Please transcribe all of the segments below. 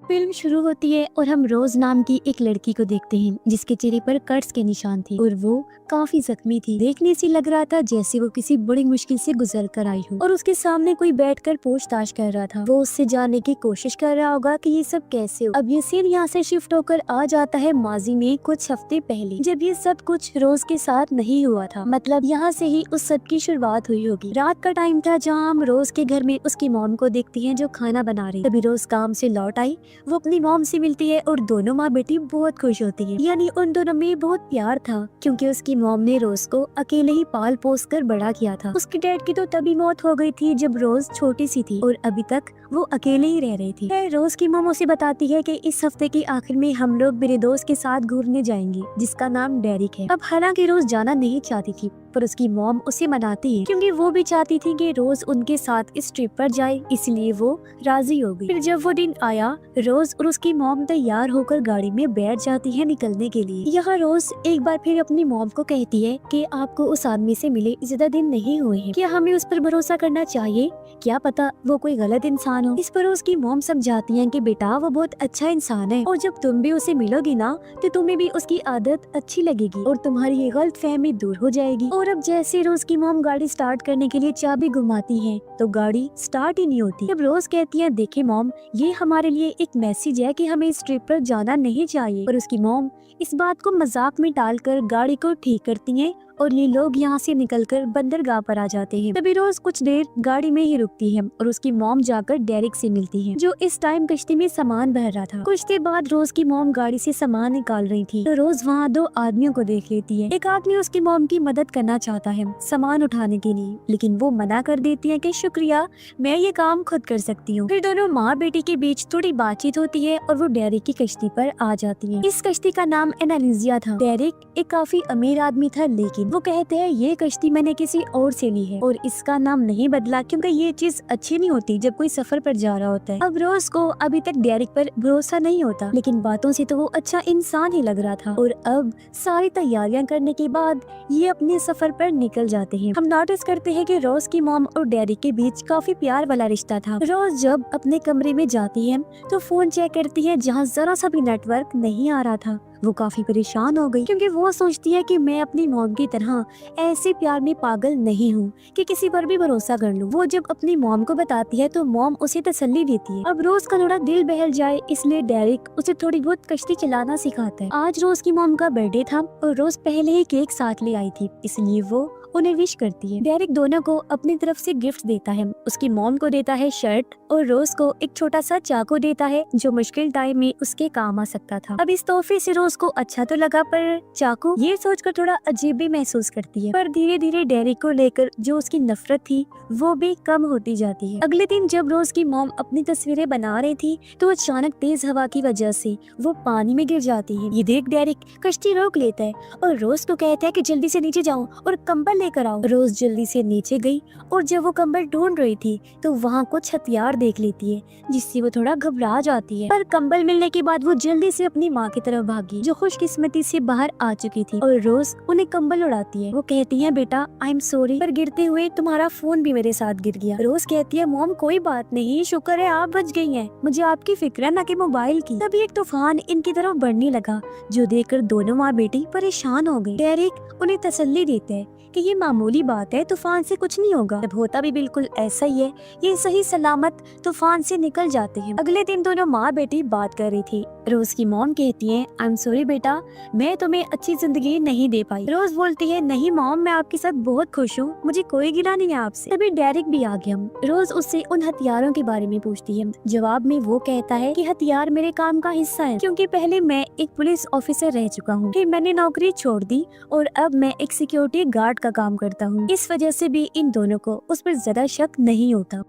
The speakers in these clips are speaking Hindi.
फिल्म शुरू होती है और हम रोज नाम की एक लड़की को देखते हैं जिसके चेहरे पर कट्स के निशान थे और वो काफी जख्मी थी। देखने से लग रहा था जैसे वो किसी बड़ी मुश्किल से गुजर कर आई हो और उसके सामने कोई बैठकर पूछताछ कर रहा था। वो उससे जानने की कोशिश कर रहा होगा कि ये सब कैसे हो। अब ये सीन यहाँ से शिफ्ट होकर आ जाता है माजी में कुछ हफ्ते पहले, जब ये सब कुछ रोज के साथ नहीं हुआ था। मतलब यहाँ से ही उस सब की शुरुआत हुई होगी। रात का टाइम था जहाँ हम रोज के घर में उसकी मॉम को देखती है जो खाना बना रही। तभी रोज काम से लौट आई, वो अपनी मॉम से मिलती है और दोनों माँ बेटी बहुत खुश होती है। यानी उन दोनों में बहुत प्यार था क्योंकि उसकी मॉम ने रोज को अकेले ही पाल पोस कर बड़ा किया था। उसके डैड की तो तभी मौत हो गई थी जब रोज छोटी सी थी और अभी तक वो अकेले ही रह रही थी। रोज की मॉम उसे बताती है कि इस हफ्ते के आखिर में हम लोग मेरे दोस्त के साथ घूमने जाएंगे जिसका नाम डेरिक है। अब हालांकि रोज जाना नहीं चाहती थी पर उसकी मॉम उसे मनाती है क्योंकि वो भी चाहती थी कि रोज उनके साथ इस ट्रिप पर जाए, इसलिए वो राजी हो गई। फिर जब वो दिन आया, रोज और उसकी मॉम तैयार होकर गाड़ी में बैठ जाती है निकलने के लिए। यहाँ रोज एक बार फिर अपनी मॉम को कहती है कि आपको उस आदमी से मिले ज्यादा दिन नहीं हुए हैं, क्या हमें उस पर भरोसा करना चाहिए? क्या पता वो कोई गलत इंसान हो। इस पर उसकी मॉम समझाती है कि बेटा वो बहुत अच्छा इंसान है और जब तुम भी उसे मिलोगी ना तो तुम्हें भी उसकी आदत अच्छी लगेगी और तुम्हारी ये गलत फहमी दूर हो जाएगी। और अब जैसे रोज की मॉम गाड़ी स्टार्ट करने के लिए चाबी घुमाती है तो गाड़ी स्टार्ट ही नहीं होती। अब रोज कहती है देखे मॉम, ये हमारे लिए एक मैसेज है कि हमें इस ट्रिप पर जाना नहीं चाहिए। पर उसकी मॉम इस बात को मजाक में टालकर गाड़ी को ठीक करती हैं और ये लोग यहाँ से निकलकर बंदरगाह पर आ जाते हैं। तभी रोज कुछ देर गाड़ी में ही रुकती है और उसकी मॉम जाकर डेरिक से मिलती है जो इस टाइम कश्ती में सामान भर रहा था। कुछ देर बाद रोज की मॉम गाड़ी से सामान निकाल रही थी तो रोज वहाँ दो आदमियों को देख लेती है। एक आदमी उसकी मॉम की मदद करना चाहता है सामान उठाने के लिए, लेकिन वो मना कर देती है कि शुक्रिया, मैं ये काम खुद कर सकती हूँ। फिर दोनों माँ बेटी के बीच थोड़ी बातचीत होती है और वो डेरिक की कश्ती पर आ जाती है। इस कश्ती का नाम एनालिजिया था। डेरिक एक काफी अमीर आदमी था, लेकिन वो कहते हैं ये कश्ती मैंने किसी और से ली है और इसका नाम नहीं बदला क्योंकि ये चीज अच्छी नहीं होती जब कोई सफर पर जा रहा होता है। अब रोज को अभी तक डेरिक पर भरोसा नहीं होता, लेकिन बातों से तो वो अच्छा इंसान ही लग रहा था। और अब सारी तैयारियां करने के बाद ये अपने सफर पर निकल जाते हैं। हम नोटिस करते हैं कि रोज की मॉम और डेरिक के बीच काफी प्यार वाला रिश्ता था। रोज जब अपने कमरे में जाती है तो फोन चेक करती है जहाँ जरा सा भी नेटवर्क नहीं आ रहा था। वो काफी परेशान हो गई क्योंकि वो सोचती है कि मैं अपनी मॉम की तरह ऐसे प्यार में पागल नहीं हूँ कि किसी पर भी भरोसा कर लूं। वो जब अपनी मॉम को बताती है तो मॉम उसे तसल्ली देती है। अब रोज का थोड़ा दिल बहल जाए इसलिए डेरिक उसे थोड़ी बहुत कश्ती चलाना सिखाता है। आज रोज की मॉम का बर्थडे था और रोज पहले ही केक साथ ले आई थी, इसलिए वो उन्हें विश करती है। डेरिक दोनों को अपनी तरफ से गिफ्ट देता है। उसकी मॉम को देता है शर्ट और रोज को एक छोटा सा चाकू देता है जो मुश्किल टाइम में उसके काम आ सकता था। अब इस तोहफे से रोज को अच्छा तो लगा पर चाकू ये सोचकर थोड़ा अजीब भी महसूस करती है। पर धीरे धीरे डेरिक को लेकर जो उसकी नफरत थी वो भी कम होती जाती है। अगले दिन जब रोज की मॉम अपनी तस्वीरें बना रही थी तो अचानक तेज हवा की वजह से वो पानी में गिर जाती है। ये देख डेरिक कश्ती रोक लेता है और रोज को कहता है कि जल्दी से नीचे जाओ और कंबल लेकर आओ। रोज जल्दी से नीचे गई और जब वो कंबल ढूंढ रही थी तो वहाँ कुछ हथियार देख लेती है जिससे वो थोड़ा घबरा जाती है। पर कंबल मिलने के बाद वो जल्दी से अपनी माँ की तरफ भागी जो खुशकिस्मती से बाहर आ चुकी थी और रोज उन्हें कंबल उड़ाती है। वो कहती है बेटा आई एम सॉरी, पर गिरते हुए तुम्हारा फोन भी मेरे साथ गिर गया। रोज कहती है मॉम कोई बात नहीं, शुक्र है आप बच गई हैं, मुझे आपकी फिक्र है न कि मोबाइल की। तभी एक तूफान इनकी तरफ बढ़ने लगा जो देखकर दोनों माँ बेटी परेशान हो गई। डेरिक उन्हें तसल्ली देते हैं कि ये मामूली बात है, तूफान से कुछ नहीं होगा। जब होता भी बिल्कुल ऐसा ही है, ये सही सलामत तूफान से निकल जाते हैं। अगले दिन दोनों माँ बेटी बात कर रही थी। रोज की मॉम कहती है आई एम सॉरी बेटा, मैं तुम्हें अच्छी जिंदगी नहीं दे पाई। रोज बोलती है नहीं मॉम, मैं आपके साथ बहुत खुश हूँ, मुझे कोई गिला नहीं है आपसे। तभी डेरिक भी आ गया। रोज उससे उन हथियारों के बारे में पूछती है। जवाब में वो कहता है कि हथियार मेरे काम का हिस्सा है क्योंकि पहले मैं एक पुलिस ऑफिसर रह चुका हूँ, फिर मैंने नौकरी छोड़ दी और अब मैं एक सिक्योरिटी गार्ड का काम करता हूँ। इस वजह से भी इन दोनों को उस पर ज्यादा शक नहीं होता।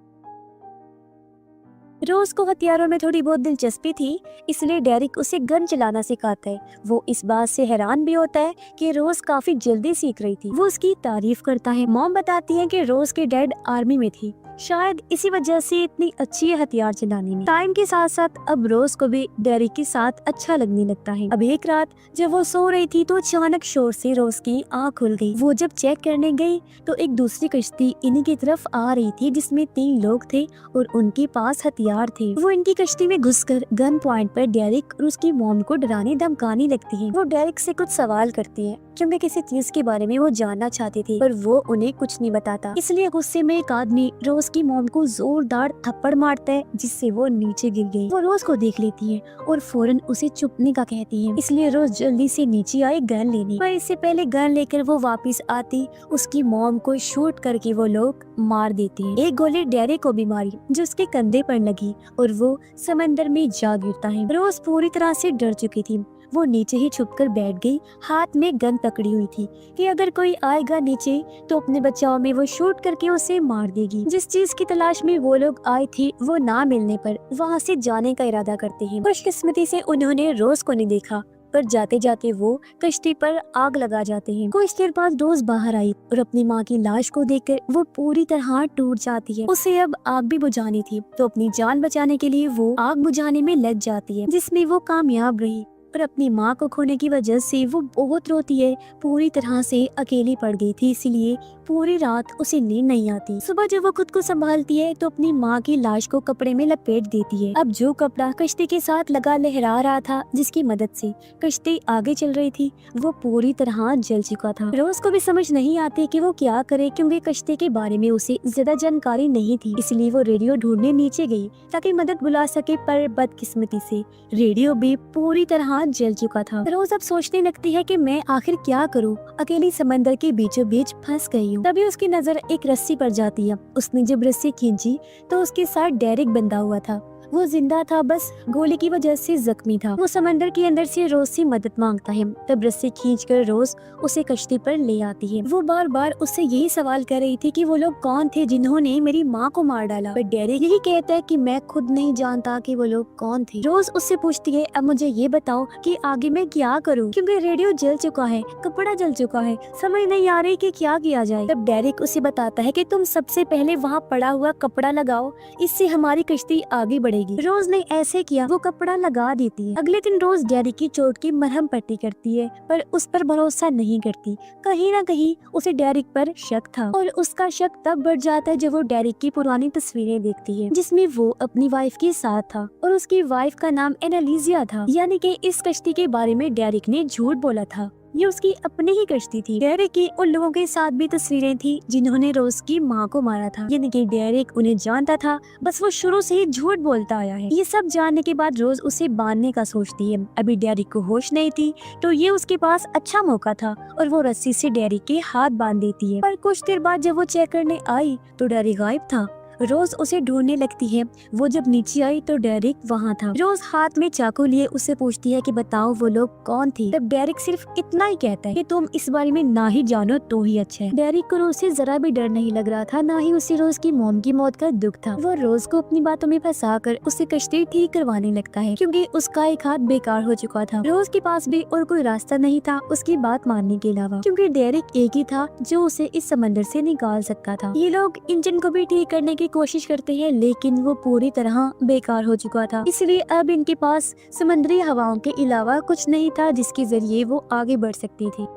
रोज को हथियारों में थोड़ी बहुत दिलचस्पी थी, इसलिए डेरिक उसे गन चलाना सिखाता है। वो इस बात से हैरान भी होता है कि रोज काफी जल्दी सीख रही थी। वो उसकी तारीफ करता है। मॉम बताती है कि रोज के डैड आर्मी में थी, शायद इसी वजह से इतनी अच्छी है हथियार चलाने में। टाइम के साथ साथ अब रोज को भी डेरिक के साथ अच्छा लगने लगता है। अब एक रात जब वो सो रही थी तो अचानक शोर से रोज की आँख खुल गई। वो जब चेक करने गई तो एक दूसरी कश्ती इन्हीं की तरफ आ रही थी जिसमें 3 लोग थे और उनके पास हथियार तैयार थे। वो इनकी कश्ती में घुसकर गन पॉइंट पर डेरिक और उसकी मॉम को डराने धमकाने लगती है। वो डेरिक से कुछ सवाल करती है क्योंकि किसी चीज के बारे में वो जानना चाहती थी, पर वो उन्हें कुछ नहीं बताता। इसलिए गुस्से में एक आदमी रोज की मॉम को जोरदार थप्पड़ मारता है, जिससे वो नीचे गिर गई। वो रोज को देख लेती है और फौरन उसे चुपने का कहती है। इसलिए रोज जल्दी से नीचे आई गन लेने, पर इससे पहले गन लेकर वो वापस आती उसकी मॉम को शूट करके वो लोग मार देते हैं। एक गोली डेरिक को भी मारी जो उसके कंधे पर लगी और वो समंदर में जा गिरता है। रोज पूरी तरह से डर चुकी थी। वो नीचे ही छुपकर बैठ गई, हाथ में गन पकड़ी हुई थी कि अगर कोई आएगा नीचे तो अपने बचाव में वो शूट करके उसे मार देगी। जिस चीज की तलाश में वो लोग आए थे वो ना मिलने पर वहाँ से जाने का इरादा करते हैं। खुशकिस्मती से उन्होंने रोज को नहीं देखा, पर जाते जाते वो कश्ती पर आग लगा जाते हैं। कुछ देर बाद रोज बाहर आई और अपनी माँ की लाश को देखकर वो पूरी तरह टूट जाती है। उसे अब आग भी बुझानी थी, तो अपनी जान बचाने के लिए वो आग बुझाने में लग जाती है, जिसमें वो कामयाब रही। पर अपनी माँ को खोने की वजह से वो बहुत रोती है। पूरी तरह से अकेली पड़ गई थी, इसलिए पूरी रात उसे नींद नहीं आती। सुबह जब वो खुद को संभालती है तो अपनी माँ की लाश को कपड़े में लपेट देती है। अब जो कपड़ा कश्ती के साथ लगा लहरा रहा था, जिसकी मदद से कश्ती आगे चल रही थी, वो पूरी तरह जल चुका था। रोज को भी समझ नहीं आती कि वो क्या करे, क्योंकि कश्ती के बारे में उसे ज्यादा जानकारी नहीं थी। इसलिए वो रेडियो ढूंढने नीचे गई ताकि मदद बुला सके, पर बदकिस्मती से रेडियो भी पूरी तरह जल चुका था। रोज अब सोचने लगती है कि मैं आखिर क्या करूं, अकेली समंदर के बीचों बीच फंस गई हूँ। तभी उसकी नजर एक रस्सी पर जाती है। उसने जब रस्सी खींची तो उसके साथ डेरिक बंधा हुआ था। वो जिंदा था, बस गोली की वजह से जख्मी था। वो समंदर के अंदर से रोज से मदद मांगता है। तब रस्सी खींचकर रोज उसे कश्ती पर ले आती है। वो बार बार उससे यही सवाल कर रही थी कि वो लोग कौन थे जिन्होंने मेरी माँ को मार डाला, पर डेरिक यही कहता है कि मैं खुद नहीं जानता कि वो लोग कौन थे। रोज उससे पूछती है, अब मुझे ये बताओ कि आगे मैं क्या करूँ, क्योंकि रेडियो जल चुका है, कपड़ा जल चुका है, समझ नहीं आ रही कि क्या किया जाए। तब डेरिक उसे बताता है कि तुम सबसे पहले वहाँ पड़ा हुआ कपड़ा लगाओ, इससे हमारी कश्ती आगे बढ़ेगी। रोज ने ऐसे किया, वो कपड़ा लगा देती है। अगले दिन रोज डेरिक की चोट की मरहम पट्टी करती है, पर उस पर भरोसा नहीं करती। कहीं ना कहीं उसे डेरिक पर शक था, और उसका शक तब बढ़ जाता है जब वो डेरिक की पुरानी तस्वीरें देखती है, जिसमें वो अपनी वाइफ के साथ था और उसकी वाइफ का नाम एनालिजिया था। यानी कि इस कश्ती के बारे में डेरिक ने झूठ बोला था, ये उसकी अपनी ही कश्ती थी। डेरिक की उन लोगों के साथ भी तस्वीरें थी जिन्होंने रोज की माँ को मारा था, यानी कि डेरिक उन्हें जानता था, बस वो शुरू से ही झूठ बोलता आया है। ये सब जानने के बाद रोज उसे बांधने का सोचती है। अभी डेरिक को होश नहीं थी, तो ये उसके पास अच्छा मौका था और वो रस्सी से डेरिक के हाथ बांध देती है। पर कुछ देर बाद जब वो चेक करने आई तो डेरिक गायब था। रोज उसे ढूंढने लगती है। वो जब नीचे आई तो डेरिक वहाँ था। रोज हाथ में चाकू लिए उससे पूछती है कि बताओ वो लोग कौन थे। तब डेरिक सिर्फ इतना ही कहता है कि तुम इस बारे में ना ही जानो तो ही अच्छा है। डेरिक को रोज से जरा भी डर नहीं लग रहा था, ना ही उसे रोज की मॉम की मौत का दुख था। वो रोज को अपनी बातों में फंसाकर उसे कश्ती ठीक करवाने लगता है, क्योंकि उसका एक हाथ बेकार हो चुका था। रोज के पास भी और कोई रास्ता नहीं था उसकी बात मानने के अलावा, क्योंकि डेरिक एक ही था जो उसे इस समंदर से निकाल सकता था। ये लोग इंजन को भी ठीक करने की कोशिश करते हैं, लेकिन वो पूरी तरह बेकार हो चुका था। इसलिए अब इनके पास समुद्री हवाओं के अलावा कुछ नहीं था जिसके जरिए वो आगे बढ़ सकती थी।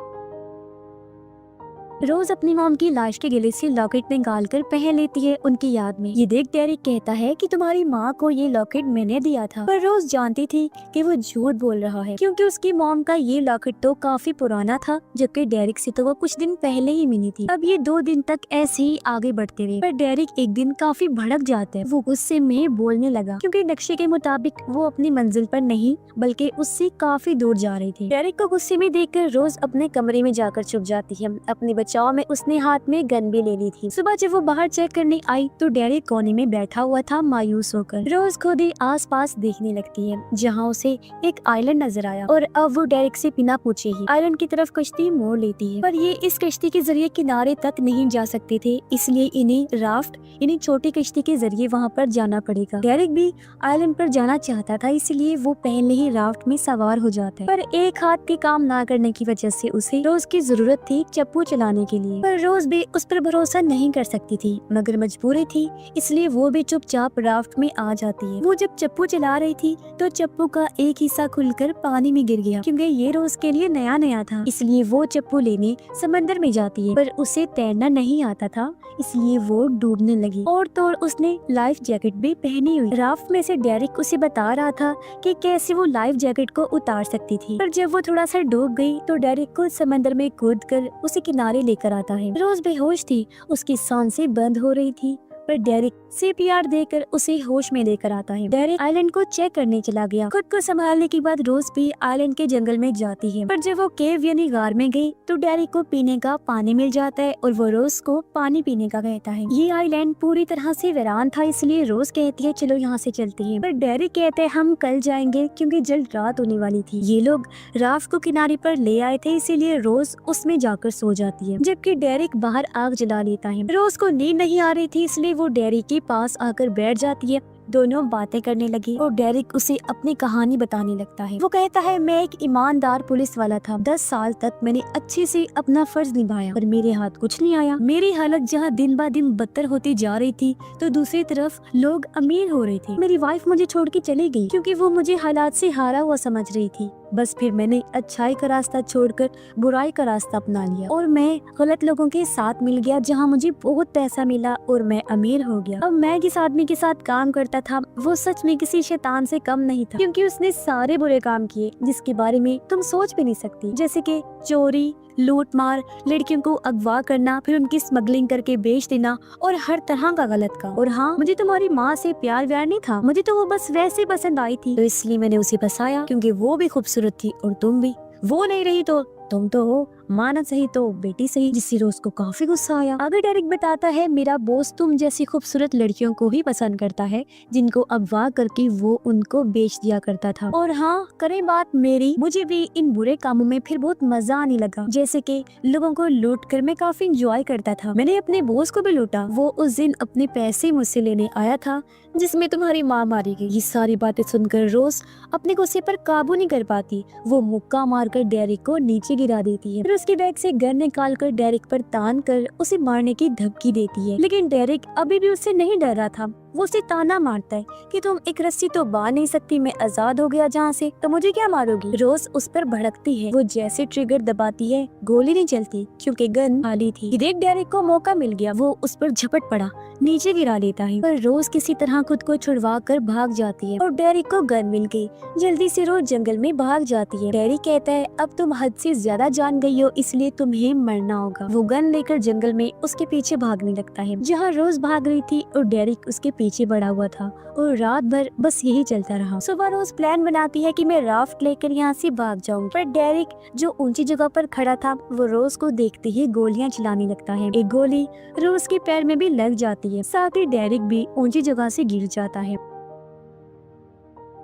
रोज अपनी मॉम की लाश के गले से लॉकेट निकाल कर पहन लेती है उनकी याद में। ये देख डेरिक कहता है कि तुम्हारी माँ को ये लॉकेट मैंने दिया था, पर रोज जानती थी कि वो झूठ बोल रहा है, क्योंकि उसकी मॉम का ये लॉकेट तो काफी पुराना था, जबकि डेरिक से तो वो कुछ दिन पहले ही मिली थी। अब ये 2 दिन तक ऐसे ही आगे बढ़ते रहे, पर डेरिक एक दिन काफी भड़क जाता है। वो गुस्से में बोलने लगा, क्योंकि नक्शे के मुताबिक वो अपनी मंजिल पर नहीं बल्कि उससे काफी दूर जा रही थी। डेरिक को गुस्से में देखकर रोज अपने कमरे में जाकर छुप जाती है। अपने बचाव में उसने हाथ में गन भी ले ली थी। सुबह जब वो बाहर चेक करने आई तो डेरिक कोने में बैठा हुआ था मायूस होकर। रोज खुद ही आसपास देखने लगती है, जहाँ उसे एक आइलैंड नजर आया, और अब वो डेरिक से बिना पूछे ही आइलैंड की तरफ कश्ती मोड़ लेती है। पर ये इस कश्ती के जरिए किनारे तक नहीं जा सकते थे, इसलिए इन्हें राफ्ट यानी छोटी कश्ती के जरिए वहाँ पर जाना पड़ेगा। डेरिक भी आइलैंड पर जाना चाहता था, इसलिए वो पहले ही राफ्ट में सवार हो जाता है। पर एक हाथ के काम ना करने की वजह से उसे रोज की जरूरत थी चप्पू चलाने करने के लिए, पर रोज भी उस पर भरोसा नहीं कर सकती थी, मगर मजबूरी थी इसलिए वो भी चुपचाप राफ्ट में आ जाती है। वो जब चप्पू चला रही थी तो चप्पू का एक हिस्सा खुलकर पानी में गिर गया। क्योंकि ये रोज के लिए नया नया था इसलिए वो चप्पू लेने समंदर में जाती है, पर उसे तैरना नहीं आता था इसलिए वो डूबने लगी। और तो और उसने लाइफ जैकेट भी पहनी हुई। राफ्ट में से डेरिक उसे बता रहा था कि कैसे वो लाइफ जैकेट को उतार सकती थी, पर जब वो थोड़ा सा डूब गई तो डेरिक को समंदर में कूद कर उसे किनारे लेकर आता है। रोज बेहोश थी, उसकी सांसें बंद हो रही थी, पर डेरिक CPR देकर उसे होश में लेकर आता है। डेरिक आइलैंड को चेक करने चला गया। खुद को संभालने के बाद रोज भी आइलैंड के जंगल में जाती है, पर जब वो केव यानी गार में गई तो डेरिक को पीने का पानी मिल जाता है और वो रोज को पानी पीने का कहता है। ये आइलैंड पूरी तरह से वीरान था इसलिए रोज कहती है चलो यहाँ से चलते हैं, पर डेरिक कहते हैं हम कल जाएंगे क्योंकि जल्द रात होने वाली थी। ये लोग राफ्ट को किनारे पर ले आए थे इसीलिए रोज उसमें जाकर सो जाती है, जबकि डेरिक बाहर आग जला लेता है। रोज को नींद नहीं आ रही थी इसलिए वो डेरिक के पास आकर बैठ जाती है। दोनों बातें करने लगी और डेरिक उसे अपनी कहानी बताने लगता है। वो कहता है मैं एक ईमानदार पुलिस वाला था, 10 साल तक मैंने अच्छे से अपना फर्ज निभाया पर मेरे हाथ कुछ नहीं आया। मेरी हालत जहाँ दिन ब दिन बदतर होती जा रही थी तो दूसरी तरफ लोग अमीर हो रहे थे। मेरी वाइफ मुझे छोड़ के चली गई क्योंकि वो मुझे हालात से हारा हुआ समझ रही थी। बस फिर मैंने अच्छाई का रास्ता छोड़कर बुराई का रास्ता अपना लिया और मैं गलत लोगों के साथ मिल गया जहाँ मुझे बहुत पैसा मिला और मैं अमीर हो गया। अब मैं जिस आदमी के साथ काम करता था वो सच में किसी शैतान से कम नहीं था, क्योंकि उसने सारे बुरे काम किए जिसके बारे में तुम सोच भी नहीं सकती, जैसे कि चोरी, लूट मार, लड़कियों को अगवा करना, फिर उनकी स्मगलिंग करके बेच देना और हर तरह का गलत काम। और हाँ, मुझे तुम्हारी माँ से प्यार व्यार नहीं था, मुझे तो वो बस वैसे पसंद आई थी तो इसलिए मैंने उसे बसाया क्योंकि वो भी खूबसूरत थी और तुम भी। वो नहीं रही तो तुम तो हो, माँ न सही तो बेटी सही, जिससे रोज को काफी गुस्सा आया। आगे डेरिक बताता है मेरा बॉस तुम जैसी खूबसूरत लड़कियों को ही पसंद करता है जिनको अगवा करके वो उनको बेच दिया करता था। और हाँ, करें बात मेरी, मुझे भी इन बुरे कामों में फिर बहुत मजा आने लगा, जैसे कि लोगों को लूट कर मैं काफी इंजॉय करता था। मैंने अपने बॉस को भी लूटा, वो उस दिन अपने पैसे मुझसे लेने आया था जिसमें तुम्हारी माँ मारी गई। ये सारी बातें सुनकर रोज अपने गुस्से पर काबू नहीं कर पाती, वो मुक्का मारकर डेरिक को नीचे गिरा देती है, फिर उसके बैग से गन निकाल कर डेरिक पर तान कर उसे मारने की धमकी देती है। लेकिन डेरिक अभी भी उससे नहीं डर रहा था, वो उसे ताना मारता है कि तुम एक रस्सी तो बांध नहीं सकती, मैं आजाद हो गया जहाँ से, तो मुझे क्या मारोगी। रोज उस पर भड़कती है, वो जैसे ट्रिगर दबाती है गोली नहीं चलती क्योंकि गन खाली थी। देख डेरिक को मौका मिल गया, वो उस पर झपट पड़ा, नीचे गिरा लेता है, पर रोज किसी तरह खुद को छुड़वा कर भाग जाती है और डेरिक को गन मिल गई। जल्दी से रोज जंगल में भाग जाती है। डेरिक कहता है अब तुम हद से ज्यादा जान गई हो इसलिए तुम्हें मरना होगा। वो गन लेकर जंगल में उसके पीछे भागने लगता है, जहाँ रोज भाग रही थी और डेरिक उसके पीछे पड़ा हुआ था और रात भर बस यही चलता रहा। सुबह रोज प्लान बनाती है कि मैं राफ्ट लेकर यहाँ से भाग जाऊंगी, पर डेरिक जो ऊंची जगह पर खड़ा था वो रोज को देखते ही गोलियां चलाने लगता है। एक गोली रोज के पैर में भी लग जाती है, साथ ही डेरिक भी ऊंची जगह से गिर जाता है।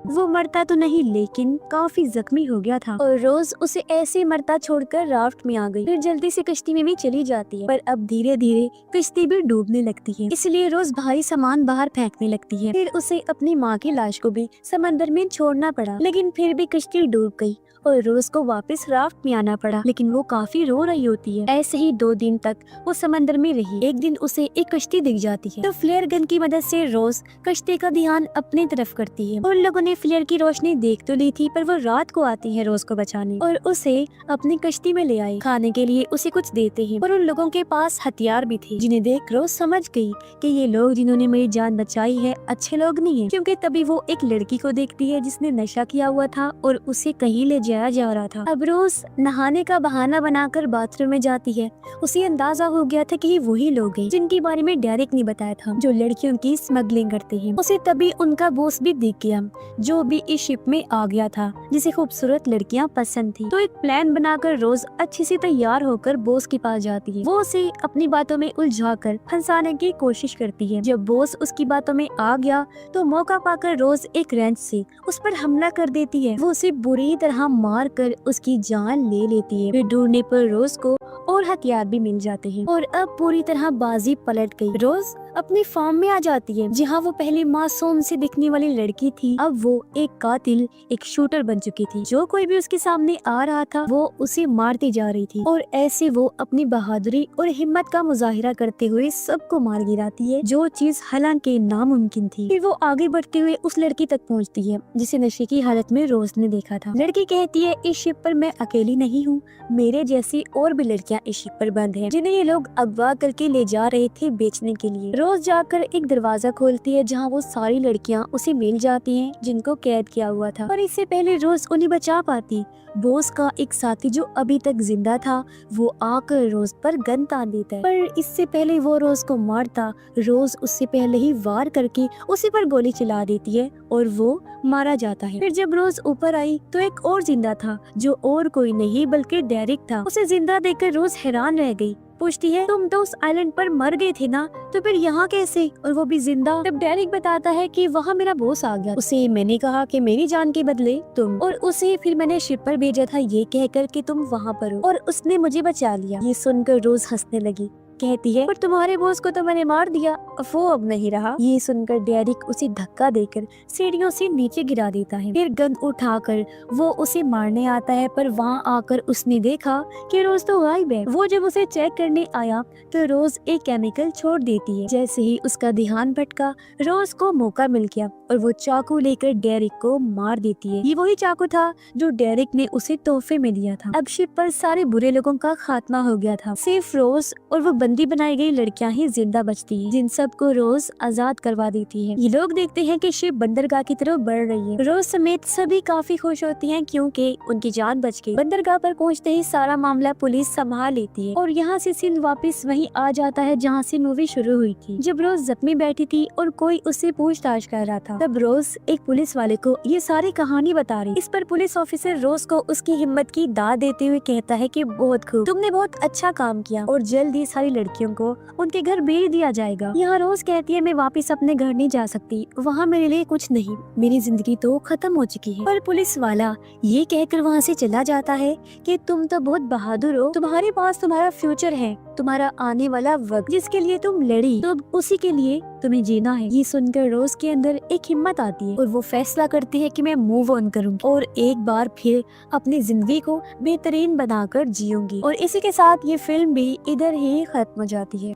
वो मरता तो नहीं लेकिन काफी जख्मी हो गया था और रोज उसे ऐसे मरता छोड़कर राफ्ट में आ गई। फिर जल्दी से कश्ती में भी चली जाती है, पर अब धीरे धीरे कश्ती भी डूबने लगती है, इसलिए रोज भारी सामान बाहर फेंकने लगती है। फिर उसे अपनी माँ की लाश को भी समंदर में छोड़ना पड़ा, लेकिन फिर भी कश्ती डूब गई और रोज को वापस राफ्ट में आना पड़ा, लेकिन वो काफी रो रही होती है। ऐसे ही 2 दिन तक वो समंदर में रही। एक दिन उसे एक कश्ती दिख जाती है तो फ्लेयर गन की मदद से रोज कश्ती का ध्यान अपनी तरफ करती है। उन लोगों ने फ्लेयर की रोशनी देख तो ली थी, पर वो रात को आती है रोज को बचाने और उसे अपनी कश्ती में ले आई। खाने के लिए उसे कुछ देते हैं और उन लोगों के पास हथियार भी थे, जिन्हें देख रोज समझ गई कि ये लोग जिन्होंने मेरी जान बचाई है अच्छे लोग नहीं है, क्योंकि तभी वो एक लड़की को देखती है जिसने नशा किया हुआ था और उसे कहीं ले जाया जा रहा था। अब रोज नहाने का बहाना बनाकर बाथरूम में जाती है। उसे अंदाजा हो गया था कि वही लोग हैं जिनके बारे में डेरिक ने बताया था, जो लड़कियों की स्मगलिंग करते हैं। उसे तभी उनका बॉस भी दिख गया, जो भी इस शिप में आ गया था, जिसे खूबसूरत लड़कियां पसंद थी। तो एक प्लान बनाकर रोज अच्छे से तैयार होकर बॉस के पास जाती है। वो उसे अपनी बातों में उलझाकर फंसाने की कोशिश करती है। जब बॉस उसकी बातों में आ गया तो मौका पाकर रोज एक रेंच से उस पर हमला कर देती है। वो उसे बुरी तरह मार कर उसकी जान ले लेती है। फिर ढूंढने पर रोज को और हथियार भी मिल जाते हैं और अब पूरी तरह बाजी पलट गई। रोज अपनी फार्म में आ जाती है जहाँ वो पहले मासूम से दिखने वाली लड़की थी, अब वो एक कातिल, एक शूटर बन चुकी थी। जो कोई भी उसके सामने आ रहा था वो उसे मारती जा रही थी और ऐसे वो अपनी बहादुरी और हिम्मत का मुजाहिरा करते हुए सबको मार गिराती है, जो चीज हालांकि नामुमकिन थी। फिर वो आगे बढ़ते हुए उस लड़की तक पहुँचती है जिसे नशे की हालत में रोज ने देखा था। लड़की कहती है, इस शिप पर मैं अकेली नहीं हूँ, मेरे जैसी और भी लड़कियाँ इस शिप पर बंद हैं, जिन्हें ये लोग अगवा करके ले जा रहे थे बेचने के लिए। रोज जाकर एक दरवाजा खोलती है जहाँ वो सारी लड़कियाँ उसे मिल जाती हैं जिनको कैद किया हुआ था, पर इससे पहले रोज उन्हें बचा पाती। बॉस का एक साथी जो अभी तक जिंदा था वो आकर रोज पर गन तान देता है, पर इससे पहले वो रोज को मारता, रोज उससे पहले ही वार करके उसी पर गोली चला देती है और वो मारा जाता है। फिर जब रोज ऊपर आई तो एक और जिंदा था जो और कोई नहीं बल्कि डेरिक था। उसे जिंदा देखकर रोज हैरान रह गई, पूछती है, तुम तो उस आइलैंड पर मर गए थे ना, तो फिर यहाँ कैसे, और वो भी जिंदा। तब डेरिक बताता है कि वहाँ मेरा बॉस आ गया, उसे मैंने कहा कि मेरी जान के बदले तुम, और उसे फिर मैंने शिप पर भेजा था ये कहकर कि तुम वहाँ पर हो, और उसने मुझे बचा लिया। ये सुनकर रोज हंसने लगी, कहती है, पर तुम्हारे बॉस को तो मैंने मार दिया, वो अब नहीं रहा। ये सुनकर डेरिक उसे धक्का देकर सीढ़ियों से नीचे गिरा देता है। फिर गन उठाकर वो उसे मारने आता है, पर वहाँ आकर उसने देखा कि रोज तो गायब है। वो जब उसे चेक करने आया तो रोज एक केमिकल छोड़ देती है। जैसे ही उसका ध्यान भटका, रोज को मौका मिल गया और वो चाकू लेकर डेरिक को मार देती है। ये वही चाकू था जो डेरिक ने उसे तोहफे में दिया था। अब शिप पर सारे बुरे लोगों का खात्मा हो गया था, सिर्फ रोज और वो बंदी बनाई गई लड़कियां ही जिंदा बचती हैं, जिन सबको रोज आजाद करवा देती है। ये लोग देखते हैं कि शिप बंदरगाह की तरफ बढ़ रही है। रोज समेत सभी काफी खुश होती हैं क्योंकि उनकी जान बच गई। बंदरगाह पर पहुंचते ही सारा मामला पुलिस संभाल लेती है और यहाँ से सीन वापस वहीं आ जाता है जहाँ से मूवी शुरू हुई थी, जब रोज जख्मी बैठी थी और कोई उससे पूछताछ कर रहा था। तब रोज एक पुलिस वाले को ये सारी कहानी बता रही। इस पर पुलिस ऑफिसर रोज को उसकी हिम्मत की दाद देते हुए कहता है कि बहुत खूब, तुमने बहुत अच्छा काम किया और जल्द ही सारी लड़कियों को उनके घर भेज दिया जाएगा। यहाँ रोज कहती है, मैं वापस अपने घर नहीं जा सकती, वहाँ मेरे लिए कुछ नहीं, मेरी जिंदगी तो खत्म हो चुकी है। पर पुलिस वाला ये कहकर वहाँ से चला जाता है कि तुम तो बहुत बहादुर हो, तुम्हारे पास तुम्हारा फ्यूचर है, तुम्हारा आने वाला वक्त जिसके लिए तुम लड़ी, तो उसी के लिए तुम्हें जीना है। ये सुनकर रोज के अंदर एक हिम्मत आती है और वो फैसला करती है कि मैं मूव ऑन करूंगी और एक बार फिर अपनी जिंदगी को बेहतरीन बनाकर जीऊंगी। और इसी के साथ ये फिल्म भी इधर ही खत्म हो जाती है।